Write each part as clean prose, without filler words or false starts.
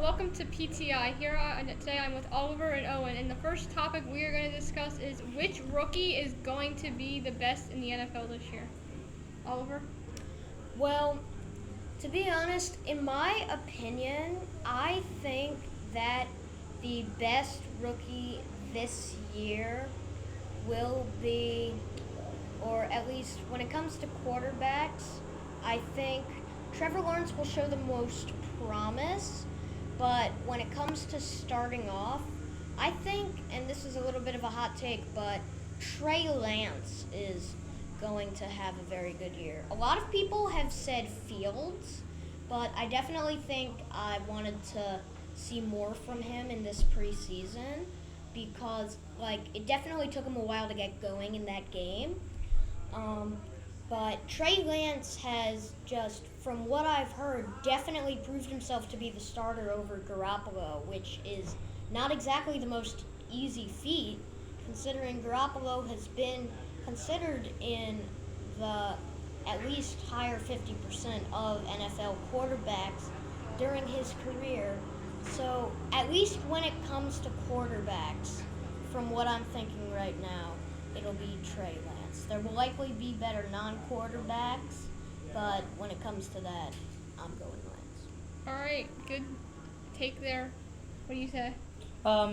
welcome to PTI. Today I'm with Oliver and Owen, and the first topic we are going to discuss is which rookie is going to be the best in the NFL this year. Oliver? Well, to be honest, in my opinion, I think that the best rookie this year will be, or at least when it comes to quarterbacks, I think Trevor Lawrence will show the most promise. But when it comes to starting off, I think, and this is a little bit of a hot take, but Trey Lance is going to have a very good year. A lot of people have said Fields, but I definitely think I wanted to see more from him in this preseason because, it definitely took him a while to get going in that game. Um, but Trey Lance has just, from what I've heard, definitely proved himself to be the starter over Garoppolo, which is not exactly the most easy feat, considering Garoppolo has been considered in the at least higher 50% of NFL quarterbacks during his career. So, at least when it comes to quarterbacks, from what I'm thinking right now, it'll be Trey Lance. There will likely be better non-quarterbacks, but when it comes to that, I'm going Lance. All right, good take there. What do you say?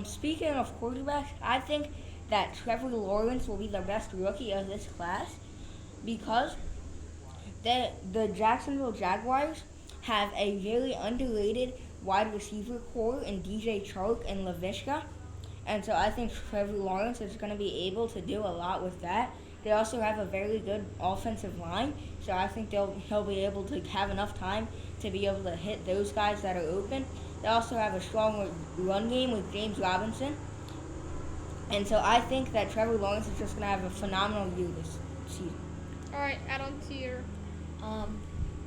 Speaking of quarterbacks, I think that Trevor Lawrence will be the best rookie of this class because the Jacksonville Jaguars have a very underrated wide receiver core in DJ Chark and LaVishka. And so I think Trevor Lawrence is going to be able to do a lot with that. They also have a very good offensive line, so I think he'll be able to have enough time to be able to hit those guys that are open. They also have a strong run game with James Robinson. And so I think that Trevor Lawrence is just going to have a phenomenal year this season. All right, add on to your.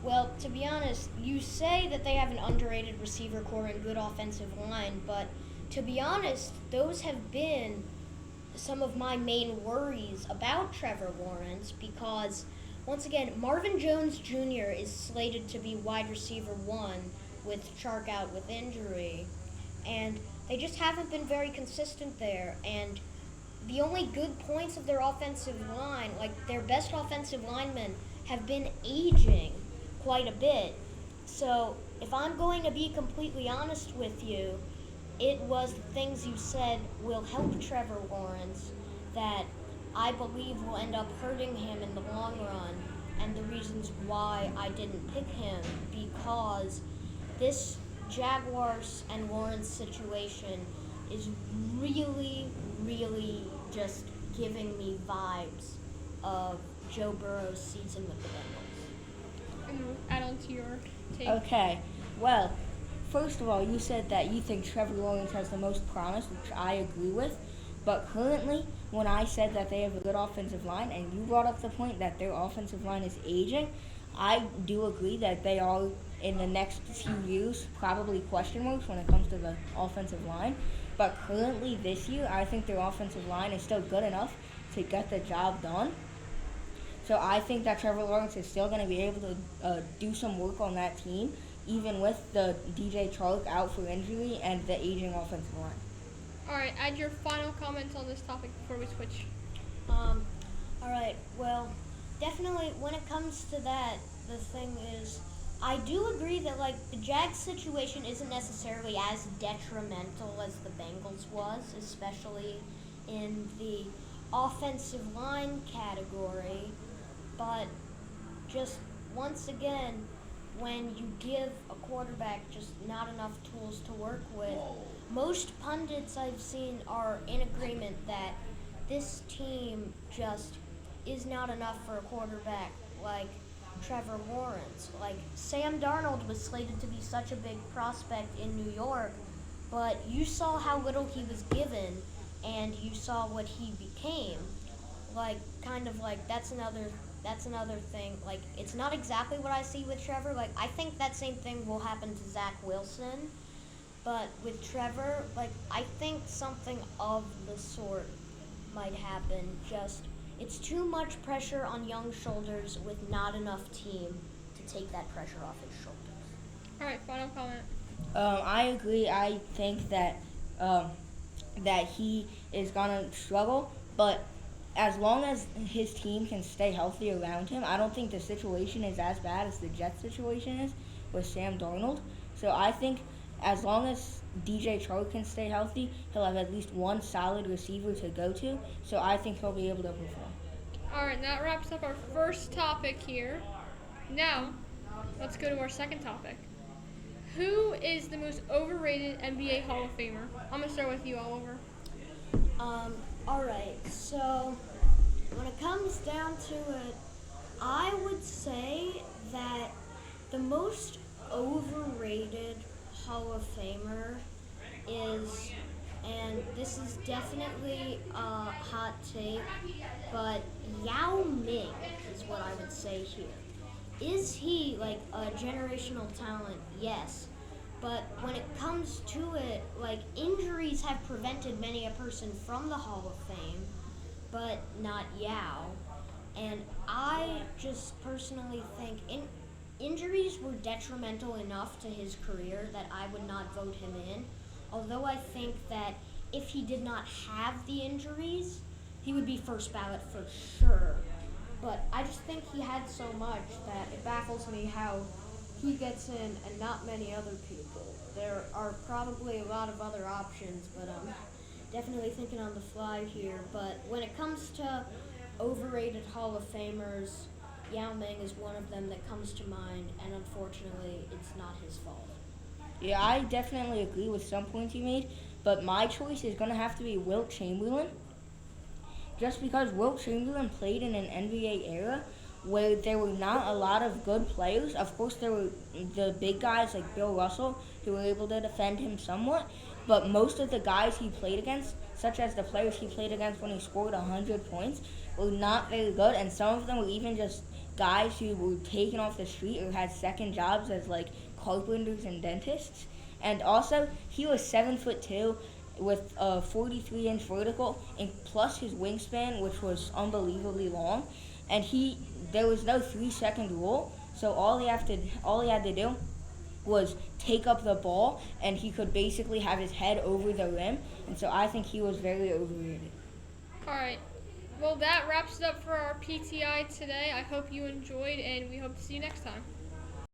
Well, to be honest, you say that they have an underrated receiver core and good offensive line, but to be honest, those have been some of my main worries about Trevor Lawrence because, once again, Marvin Jones Jr. is slated to be wide receiver one with Chark out with injury, and they just haven't been very consistent there. And the only good points of their offensive line, their best offensive linemen, have been aging quite a bit. So, if I'm going to be completely honest with you, it was the things you said will help Trevor Lawrence that I believe will end up hurting him in the long run, and the reasons why I didn't pick him, because this Jaguars and Lawrence situation is really, really just giving me vibes of Joe Burrow's season with the Bengals. And add on to your take. Okay, well, first of all, you said that you think Trevor Lawrence has the most promise, which I agree with. But currently, when I said that they have a good offensive line, and you brought up the point that their offensive line is aging, I do agree that they are, in the next few years, probably question marks when it comes to the offensive line. But currently, this year, I think their offensive line is still good enough to get the job done. So I think that Trevor Lawrence is still going to be able to do some work on that team, even with the DJ Chark out for injury and the aging offensive line. All right, add your final comments on this topic before we switch. All right, well, definitely when it comes to that, the thing is, I do agree that, the Jags situation isn't necessarily as detrimental as the Bengals was, especially in the offensive line category, but just once again, when you give a quarterback just not enough tools to work with, most pundits I've seen are in agreement that this team just is not enough for a quarterback like Trevor Lawrence. Sam Darnold was slated to be such a big prospect in New York, but you saw how little he was given, and you saw what he became. That's another thing. It's not exactly what I see with Trevor. I think that same thing will happen to Zach Wilson. But with Trevor, I think something of the sort might happen. Just, it's too much pressure on young shoulders with not enough team to take that pressure off his shoulders. All right, final comment. I agree. I think um, that he is gonna struggle, but as long as his team can stay healthy around him, I don't think the situation is as bad as the Jets situation is with Sam Darnold. So I think as long as DJ Chark can stay healthy, he'll have at least one solid receiver to go to. So I think he'll be able to perform. All right, that wraps up our first topic here. Now, let's go to our second topic. Who is the most overrated NBA Hall of Famer? I'm gonna start with you, Oliver. All right. So when it comes down to it, I would say that the most overrated Hall of Famer is, and this is definitely a hot take, but Yao Ming is what I would say here. Is he like a generational talent? Yes. But when it comes to it, like injuries have prevented many a person from the Hall of Fame, but not Yao. And I just personally think injuries were detrimental enough to his career that I would not vote him in. Although I think that if he did not have the injuries, he would be first ballot for sure. But I just think he had so much that it baffles me how he gets in and not many other people. There are probably a lot of other options, but I'm definitely thinking on the fly here. But when it comes to overrated Hall of Famers, Yao Ming is one of them that comes to mind, and unfortunately, it's not his fault. Yeah, I definitely agree with some points you made, but my choice is gonna have to be Wilt Chamberlain. Just because Wilt Chamberlain played in an NBA era where there were not a lot of good players. Of course, there were the big guys like Bill Russell who were able to defend him somewhat, but most of the guys he played against, such as the players he played against when he scored 100 points, were not very good, and some of them were even just guys who were taken off the street or had second jobs as like carpenters and dentists. And also, he was 7'2" with a 43-inch vertical, and plus his wingspan, which was unbelievably long. And there was no 3-second rule, so all he had to do was take up the ball, and he could basically have his head over the rim. And so I think he was very overrated. All right. Well, that wraps it up for our PTI today. I hope you enjoyed, and we hope to see you next time.